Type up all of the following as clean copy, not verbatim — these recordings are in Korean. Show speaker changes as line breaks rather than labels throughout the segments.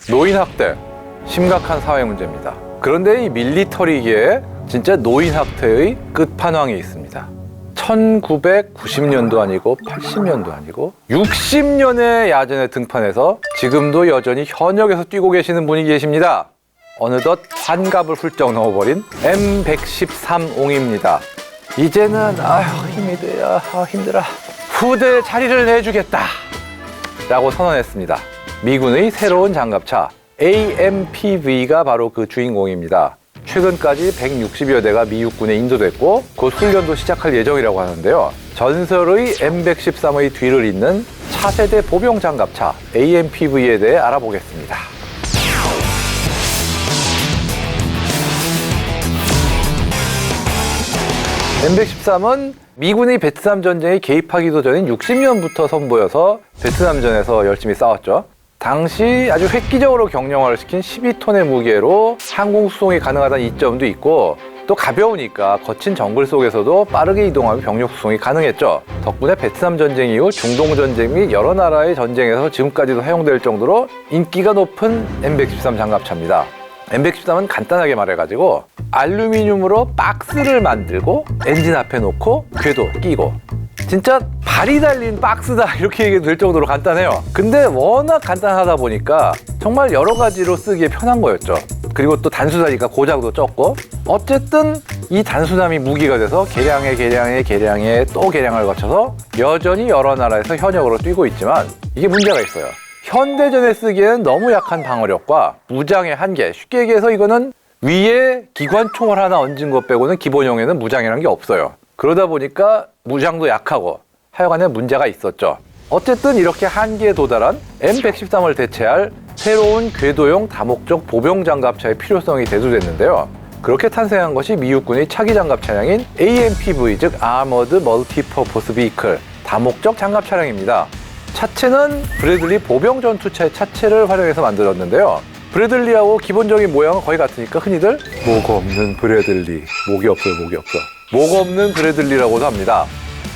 노인 학대, 심각한 사회 문제입니다. 그런데 이 밀리터리계에 진짜 노인 학대의 끝판왕이 있습니다. 1990년도 아니고 80년도 아니고 60년의 야전에 등판해서 지금도 여전히 현역에서 뛰고 계시는 분이 계십니다. 어느덧 환갑을 훌쩍 넘어버린 M113옹입니다. 이제는 힘이 돼야 힘들어. 후대에 자리를 내주겠다 라고 선언했습니다. 미군의 새로운 장갑차 AMPV가 바로 그 주인공입니다. 최근까지 160여 대가 미 육군에 인도됐고 곧 훈련도 시작할 예정이라고 하는데요. 전설의 M113의 뒤를 잇는 차세대 보병 장갑차 AMPV에 대해 알아보겠습니다. M113은 미군이 베트남 전쟁에 개입하기도 전인 60년부터 선보여서 베트남전에서 열심히 싸웠죠. 당시 아주 획기적으로 경량화를 시킨 12톤의 무게로 항공 수송이 가능하다는 이점도 있고 또 가벼우니까 거친 정글 속에서도 빠르게 이동하며 병력 수송이 가능했죠. 덕분에 베트남 전쟁 이후 중동 전쟁 및 여러 나라의 전쟁에서 지금까지도 사용될 정도로 인기가 높은 M113 장갑차입니다. M113은 간단하게 말해가지고 알루미늄으로 박스를 만들고 엔진 앞에 놓고 궤도 끼고 진짜 발이 달린 박스다 이렇게 얘기해도 될 정도로 간단해요. 근데 워낙 간단하다 보니까 정말 여러 가지로 쓰기에 편한 거였죠. 그리고 또 단순하니까 고장도 적고 어쨌든 이 단순함이 무기가 돼서 개량에 또 개량을 거쳐서 여전히 여러 나라에서 현역으로 뛰고 있지만 이게 문제가 있어요. 현대전에 쓰기에는 너무 약한 방어력과 무장의 한계, 쉽게 얘기해서 이거는 위에 기관총을 하나 얹은 것 빼고는 기본형에는 무장이라는 게 없어요. 그러다 보니까 무장도 약하고 하여간에 문제가 있었죠. 어쨌든 이렇게 한계에 도달한 M113을 대체할 새로운 궤도용 다목적 보병 장갑차의 필요성이 대두됐는데요. 그렇게 탄생한 것이 미 육군의 차기 장갑 차량인 AMPV, 즉 Armored Multi-Purpose Vehicle, 다목적 장갑 차량입니다. 차체는 브래들리 보병 전투차의 차체를 활용해서 만들었는데요. 브래들리하고 기본적인 모양은 거의 같으니까 흔히들 목 없는 브래들리, 목이 없어. 목 없는 브래들리라고도 합니다.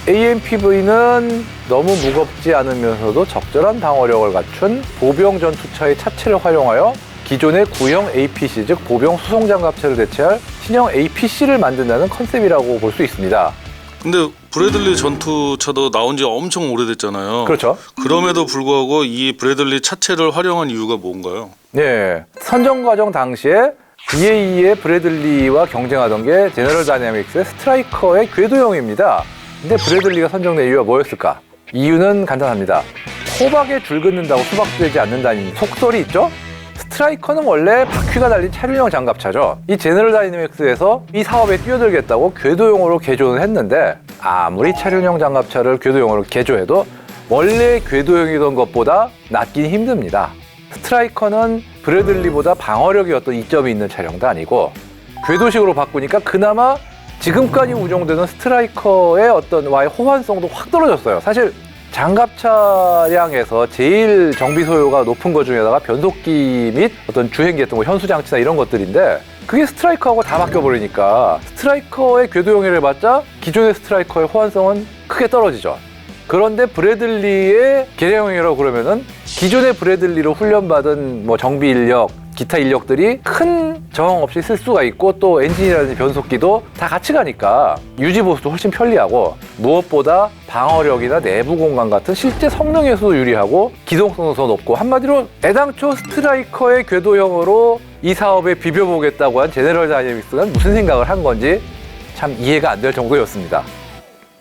AMPV는 너무 무겁지 않으면서도 적절한 방어력을 갖춘 보병 전투차의 차체를 활용하여 기존의 구형 APC, 즉 보병 수송 장갑차를 대체할 신형 APC를 만든다는 컨셉이라고 볼 수 있습니다.
근데 브래들리 전투차도 나온 지 엄청 오래됐잖아요.
그렇죠.
그럼에도 불구하고 이 브래들리 차체를 활용한 이유가 뭔가요?
네, 선정 과정 당시에 BAE의 브래들리와 경쟁하던 게 제너럴 다이내믹스의 스트라이커의 궤도형입니다. 근데 브래들리가 선정된 이유가 뭐였을까? 이유는 간단합니다. 호박에 줄 긋는다고 수박되지 않는다는 속설이 있죠? 스트라이커는 원래 바퀴가 달린 차륜형 장갑차죠. 이 제너럴 다이내믹스에서 이 사업에 뛰어들겠다고 궤도용으로 개조는 했는데 아무리 차륜형 장갑차를 궤도용으로 개조해도 원래 궤도용이던 것보다 낫긴 힘듭니다. 스트라이커는 브래들리보다 방어력이 어떤 이점이 있는 차량도 아니고 궤도식으로 바꾸니까 그나마 지금까지 운용되는 스트라이커의 어떤 와의 호환성도 확 떨어졌어요. 사실 장갑 차량에서 제일 정비 소요가 높은 것 중에다가 변속기 및 어떤 주행기 같은 거 현수 장치나 이런 것들인데 그게 스트라이커하고 다 바뀌어버리니까 스트라이커의 궤도형을 해봤자 기존의 스트라이커의 호환성은 크게 떨어지죠. 그런데 브래들리의 개량형이라고 그러면은 기존의 브래들리로 훈련받은 정비 인력, 기타 인력들이 큰 저항 없이 쓸 수가 있고 또 엔진이라든지 변속기도 다 같이 가니까 유지 보수도 훨씬 편리하고 무엇보다 방어력이나 내부 공간 같은 실제 성능에서도 유리하고 기동성도 더 높고 한마디로 애당초 스트라이커의 궤도형으로 이 사업에 비벼보겠다고 한 제너럴 다이내믹스가 무슨 생각을 한 건지 참 이해가 안 될 정도였습니다.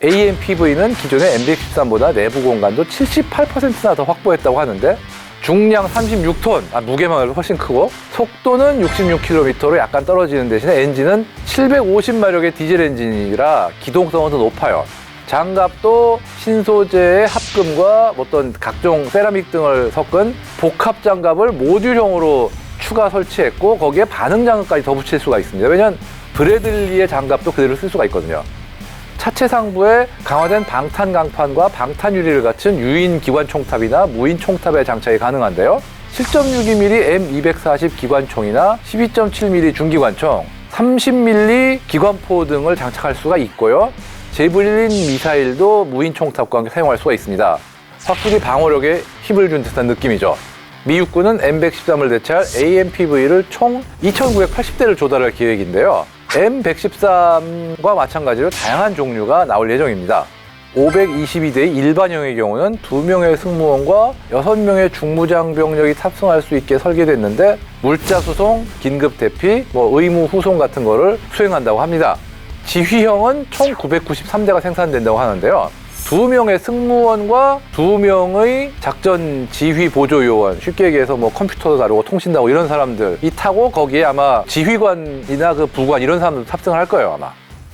AMPV는 기존의 M113보다 내부 공간도 78%나 더 확보했다고 하는데 중량 36톤, 무게만 훨씬 크고 속도는 66km로 약간 떨어지는 대신에 엔진은 750마력의 디젤 엔진이라 기동성은 더 높아요. 장갑도 신소재의 합금과 어떤 각종 세라믹 등을 섞은 복합 장갑을 모듈형으로 추가 설치했고 거기에 반응 장갑까지 더 붙일 수가 있습니다. 왜냐하면 브래들리의 장갑도 그대로 쓸 수가 있거든요. 차체 상부에 강화된 방탄 강판과 방탄 유리를 갖춘 유인 기관 총탑이나 무인 총탑의 장착이 가능한데요. 7.62mm M240 기관총이나 12.7mm 중기관총, 30mm 기관포 등을 장착할 수가 있고요. 제블린 미사일도 무인 총탑과 함께 사용할 수가 있습니다. 확실히 방어력에 힘을 준 듯한 느낌이죠. 미 육군은 M113을 대체할 AMPV를 총 2,980대를 조달할 계획인데요. M113과 마찬가지로 다양한 종류가 나올 예정입니다. 522대의 일반형의 경우는 2명의 승무원과 6명의 중무장 병력이 탑승할 수 있게 설계됐는데 물자 수송, 긴급 대피, 의무 후송 같은 거를 수행한다고 합니다. 지휘형은 총 993대가 생산된다고 하는데요. 2명의 승무원과 2명의 작전 지휘 보조 요원, 쉽게 얘기해서 컴퓨터도 다루고 통신도 하고 이런 사람들이 타고 거기에 아마 지휘관이나 그 부관 이런 사람들도 탑승을 할 거예요, 아마.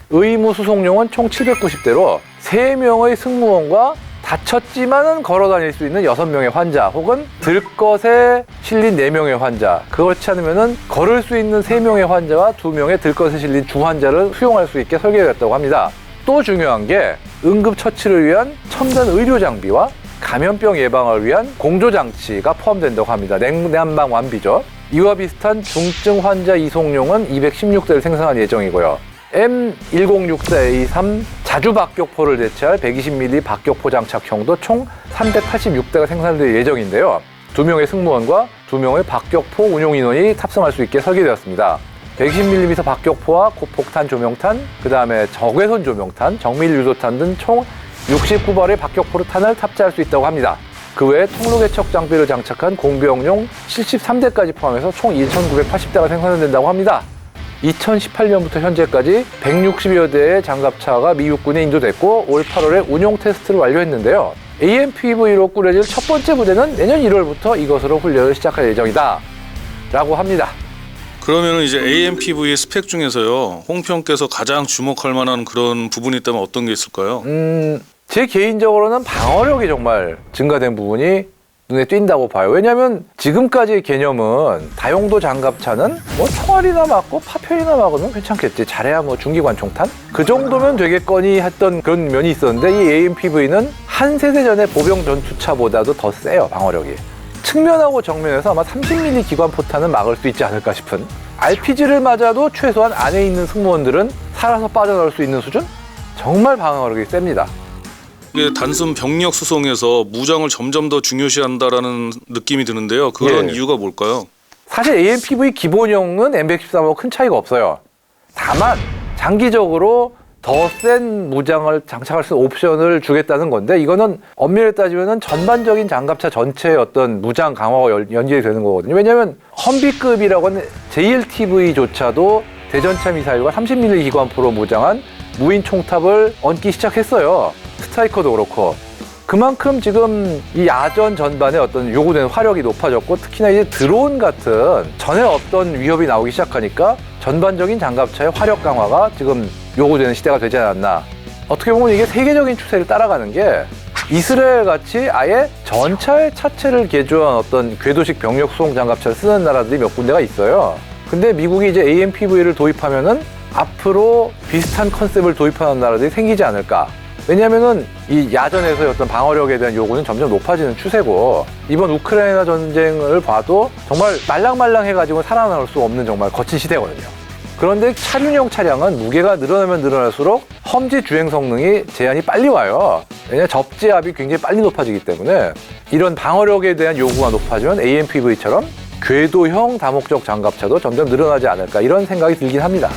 의무 수송용은 총 790대로 3명의 승무원과 다쳤지만은 걸어 다닐 수 있는 6명의 환자 혹은 들것에 실린 4명의 환자, 그렇지 않으면은 걸을 수 있는 3명의 환자와 2명의 들것에 실린 주환자를 수용할 수 있게 설계됐다고 합니다. 또 중요한 게 응급처치를 위한 첨단 의료 장비와 감염병 예방을 위한 공조장치가 포함된다고 합니다. 냉난방 완비죠. 이와 비슷한 중증 환자 이송용은 216대를 생산할 예정이고요. M1064A3 자주 박격포를 대체할 120mm 박격포 장착형도 총 386대가 생산될 예정인데요. 2명의 승무원과 2명의 박격포 운용 인원이 탑승할 수 있게 설계되었습니다. 120mm 박격포와 고폭탄 조명탄, 그 다음에 적외선 조명탄, 정밀 유도탄 등 총 69발의 박격포탄을 탑재할 수 있다고 합니다. 그 외에 통로 개척 장비를 장착한 공병용 73대까지 포함해서 총 2,980대가 생산된다고 합니다. 2018년부터 현재까지 160여 대의 장갑차가 미 육군에 인도됐고 올 8월에 운용 테스트를 완료했는데요. AMPV로 꾸려질 첫 번째 부대는 내년 1월부터 이것으로 훈련을 시작할 예정이다 라고 합니다.
그러면 이제 AMPV의 스펙 중에서요, 홍평께서 가장 주목할 만한 그런 부분이 있다면 어떤 게 있을까요?
제 개인적으로는 방어력이 정말 증가된 부분이 눈에 띈다고 봐요. 왜냐하면 지금까지의 개념은 다용도 장갑차는 총알이나 맞고 파편이나 막으면 괜찮겠지. 잘해야 중기관 총탄? 그 정도면 되겠거니 했던 그런 면이 있었는데 이 AMPV는 한 세대 전의 보병 전투차보다도 더 세요, 방어력이. 측면하고 정면에서 아마 30mm 기관 포탄은 막을 수 있지 않을까 싶은. RPG를 맞아도 최소한 안에 있는 승무원들은 살아서 빠져나올 수 있는 수준? 정말 방어력이 셉니다.
이게 단순 병력 수송에서 무장을 점점 더 중요시한다라는 느낌이 드는데요. 그런 이유가 뭘까요?
사실 AMPV 기본형은 M113하고 큰 차이가 없어요. 다만 장기적으로 더 센 무장을 장착할 수 있는 옵션을 주겠다는 건데 이거는 엄밀히 따지면 전반적인 장갑차 전체의 어떤 무장 강화가 연결이 되는 거거든요. 왜냐하면 험비급이라고 하는 JLTV조차도 대전차 미사일과 30mm 기관포로 무장한 무인 총탑을 얹기 시작했어요. 스트라이커도 그렇고. 그만큼 지금 이 야전 전반에 어떤 요구되는 화력이 높아졌고 특히나 이제 드론 같은 전에 없던 위협이 나오기 시작하니까 전반적인 장갑차의 화력 강화가 지금 요구되는 시대가 되지 않았나. 어떻게 보면 이게 세계적인 추세를 따라가는 게 이스라엘 같이 아예 전차의 차체를 개조한 어떤 궤도식 병력 수송 장갑차를 쓰는 나라들이 몇 군데가 있어요. 근데 미국이 이제 AMPV를 도입하면은 앞으로 비슷한 컨셉을 도입하는 나라들이 생기지 않을까. 왜냐하면은 이 야전에서의 어떤 방어력에 대한 요구는 점점 높아지는 추세고 이번 우크라이나 전쟁을 봐도 정말 말랑말랑해가지고 살아남을 수 없는 정말 거친 시대거든요. 그런데 차륜형 차량은 무게가 늘어나면 늘어날수록 험지 주행 성능이 제한이 빨리 와요. 왜냐하면 접지압이 굉장히 빨리 높아지기 때문에 이런 방어력에 대한 요구가 높아지면 AMPV처럼 궤도형 다목적 장갑차도 점점 늘어나지 않을까 이런 생각이 들긴 합니다.